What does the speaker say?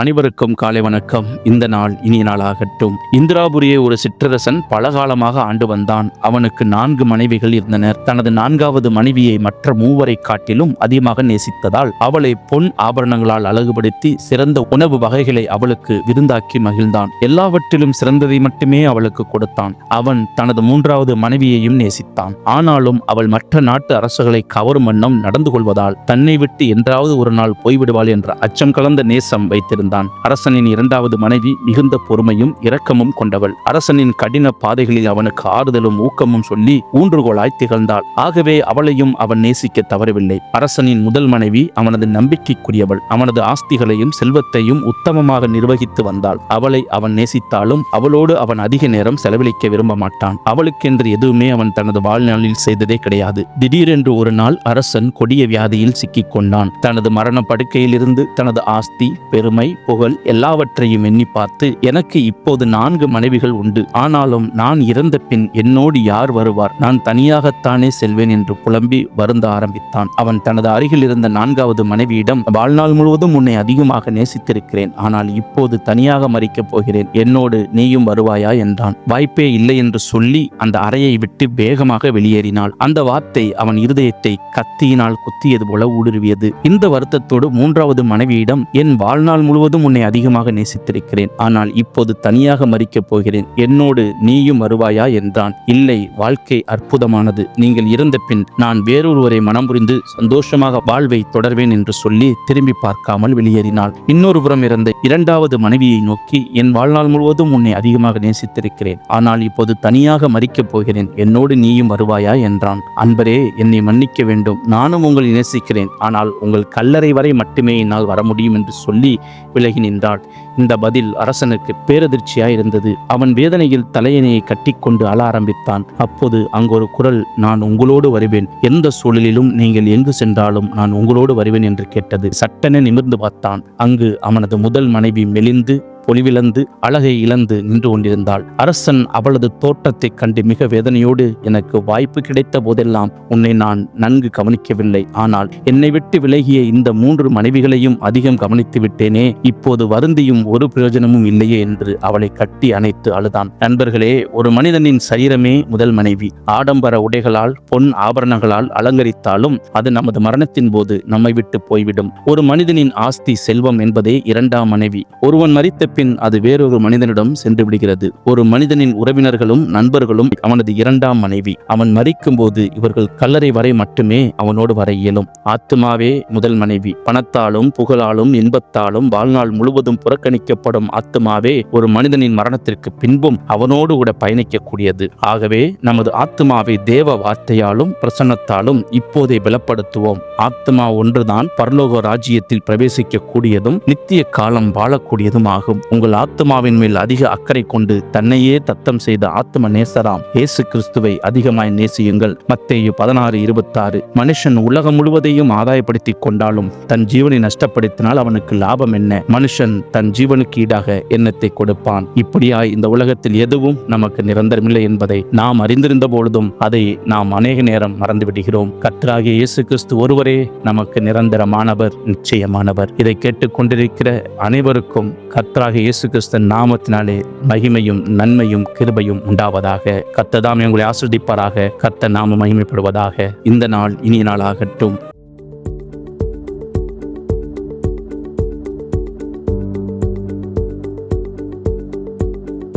அனைவருக்கும் காலை வணக்கம். இந்த நாள் இனிய நாளாகட்டும். இந்திராபுரியை ஒரு சிற்றரசன் பலகாலமாக ஆண்டு வந்தான். அவனுக்கு 4 மனைவிகள் இருந்தனர். தனது 4வது மனைவியை மற்ற 3 காட்டிலும் அதிகமாக நேசித்ததால் அவளை பொன் ஆபரணங்களால் அழகுபடுத்தி சிறந்த உணவு வகைகளை அவளுக்கு விருந்தாக்கி மகிழ்ந்தான். எல்லாவற்றிலும் சிறந்ததை மட்டுமே அவளுக்கு கொடுத்தான். அவன் தனது 3வது மனைவியையும் நேசித்தான். ஆனாலும் அவள் மற்ற நாட்டு அரசுகளை கவரும் வண்ணம் நடந்து கொள்வதால் தன்னை விட்டு என்றாவது ஒரு நாள் போய்விடுவாள் என்ற அச்சம் கலந்த நேசம் வைத்திருந்தான். அரசனின் 2வது மனைவி மிகுந்த பொறுமையும் இரக்கமும் கொண்டவள். அரசனின் கடின பாதைகளில் அவனுக்கு ஆறுதலும் ஊக்கமும் சொல்லி ஊன்றுகோலாய் திகழ்ந்தாள். ஆகவே அவளையும் அவன் நேசிக்க தவறவில்லை. அரசனின் முதல் மனைவி அவனது நம்பிக்கைக்குரியவள். அவனது ஆஸ்திகளையும் செல்வத்தையும் உத்தமமாக நிர்வகித்து வந்தாள். அவளை அவன் நேசித்தாலும் அவளோடு அவன் அதிக நேரம் செலவழிக்க விரும்ப மாட்டான். அவளுக்கென்று எதுவுமே அவன் தனது வாழ்நாளில் செய்ததே கிடையாது. திடீரென்று ஒரு நாள் அரசன் கொடிய வியாதியில் சிக்கிக் கொண்டான். தனது மரண படுக்கையில் இருந்து தனது ஆஸ்தி, பெருமை, புகழ் எல்லாவற்றையும் எண்ணி பார்த்து, எனக்கு இப்போது 4 மனைவிகள் உண்டு. ஆனாலும் நான் இறந்த பின் என்னோடு யார் வருவார்? நான் தனியாகத்தானே செல்வேன் என்று புலம்பி வருந்த ஆரம்பித்தான். அவன் தனது அருகில் இருந்த 4வது மனைவியிடம், வாழ்நாள் முழுவதும் உன்னை அதிகமாக நேசித்திருக்கிறேன். ஆனால் இப்போது தனியாக மரிக்கப் போகிறேன். என்னோடு நீயும் வருவாயா என்றான். வாய்ப்பே இல்லை என்று சொல்லி அந்த அறையை விட்டு வேகமாக வெளியேறினாள். அந்த வார்த்தை அவன் இருதயத்தை கத்தியினால் குத்தியது போல ஊடுருவியது. இந்த வருத்தத்தோடு 3வது மனைவியிடம், என் வாழ்நாள் முழுவதும் உன்னை அதிகமாக நேசித்திருக்கிறேன். ஆனால் இப்போது தனியாக மரிக்கப் போகிறேன். என்னோடு நீயும் வருவாயா என்றான். இல்லை, வாழ்க்கை அற்புதமானது. நீங்கள் இறந்த பின் நான் வேறொருவரை மனம் புரிந்து சந்தோஷமாக வாழ்வை தொடர்வேன் என்று சொல்லி திரும்பி பார்க்காமல் வெளியேறினாள். இன்னொரு புறம் இருந்த 2வது மனைவியை நோக்கி, என் வாழ்நாள் முழுவதும் உன்னை அதிகமாக நேசித்திருக்கிறேன். ஆனால் இப்போது தனியாக மரிக்கப் போகிறேன். என்னோடு நீயும் வருவாயா என்றான். அன்பரே, என்னை மன்னிக்க வேண்டும். நானும் உங்களை நேசிக்கிறேன். ஆனால் உங்கள் கல்லறை வரை மட்டுமே என்னால் வர முடியும் என்று சொல்லி விலகி நின்றாள். இந்த பதில் அரசனுக்கு பேரதிர்ச்சியாய் இருந்தது. அவன் வேதனையில் தலையணையை கட்டிக்கொண்டு அழ ஆரம்பித்தான். அப்போது அங்கு ஒரு குரல், நான் உங்களோடு வருவேன். எந்த சூழலிலும் நீங்கள் எங்கு சென்றாலும் நான் உங்களோடு வருவேன் என்று கேட்டது. சட்டென நிமிர்ந்து பார்த்தான். அங்கு அவனது முதல் மனைவி மெலிந்து பொலிவிழந்து அழகை இழந்து நின்று கொண்டிருந்தாள். அரசன் அவளது தோற்றத்தைக் கண்டு மிக வேதனையோடு, எனக்கு வாய்ப்பு கிடைத்த போதெல்லாம் உன்னை நான் நன்கு கவனிக்கவில்லை. ஆனால் என்னை விட்டு விலகிய இந்த 3 மனைவிகளையும் அதிகம் கவனித்து விட்டேனே. இப்போது வருந்தியும் ஒரு பிரயோஜனமும் இல்லையே என்று அவளை கட்டி அணைத்து அழுதான். நண்பர்களே, ஒரு மனிதனின் சரீரமே முதல் மனைவி. ஆடம்பர உடைகளால், பொன் ஆபரணங்களால் அலங்கரித்தாலும் அது நமது மரணத்தின் போது நம்மை விட்டு போய்விடும். ஒரு மனிதனின் ஆஸ்தி, செல்வம் என்பதே 2ஆம் மனைவி. ஒருவன் மரித்த பின் அது வேறொரு மனிதனிடம் சென்று விடுகிறது. ஒரு மனிதனின் உறவினர்களும் நண்பர்களும் அவனது 2ஆம் மனைவி. அவன் மரிக்கும் போது இவர்கள் கல்லறை வரை மட்டுமே அவனோடு வர இயலும். ஆத்மாவே முதல் மனைவி. பணத்தாலும் புகழாலும் இன்பத்தாலும் வாழ்நாள் முழுவதும் புறக்கணிக்கப்படும் ஆத்மாவே ஒரு மனிதனின் மரணத்திற்கு பின்பும் அவனோடு கூட பயணிக்கக்கூடியது. ஆகவே நமது ஆத்மாவை தேவ வார்த்தையாலும் பிரசன்னத்தாலும் இப்போதே பலப்படுத்துவோம். ஆத்மா ஒன்றுதான் பரலோக ராஜ்யத்தில் பிரவேசிக்க கூடியதும் நித்திய காலம் வாழக்கூடியதும் ஆகும். உங்கள் ஆத்மாவின் மேல் அதிக அக்கறை கொண்டு தன்னையே தத்தம் செய்த ஆத்ம நேசராம் இயேசு கிறிஸ்துவை அதிகமாய் நேசியுங்கள். மத்தேயு 16:26. மனுஷன் உலகம் முழுவதையும் ஆதாயப்படுத்திக் கொண்டாலும் தன் ஜீவனை நஷ்டப்படுத்தினால் அவனுக்கு லாபம் என்ன? மனுஷன் தன் ஜீவனுக்கு ஈடாக எண்ணத்தை கொடுப்பான். இப்படியாய் இந்த உலகத்தில் எதுவும் நமக்கு நிரந்தரமில்லை என்பதை நாம் அறிந்திருந்த பொழுதும் அதை நாம் அநேக நேரம் மறந்துவிடுகிறோம். கர்த்தராகிய இயேசு கிறிஸ்து ஒருவரே நமக்கு நிரந்தரமானவர், நிச்சயமானவர். இதை கேட்டுக்கொண்டிருக்கிற அனைவருக்கும் கர்த்தராகிய இயேசு கிறிஸ்து நாமத்தினாலே மகிமையும் நன்மையும் கிருபையும் உண்டாவதாக. கர்த்தர் தாமே உங்களை ஆசீர்வதிப்பாராக. கர்த்தர் நாமம் மகிமைப்படுவதாக. இந்த நாள் இனிய நாளாகட்டும்.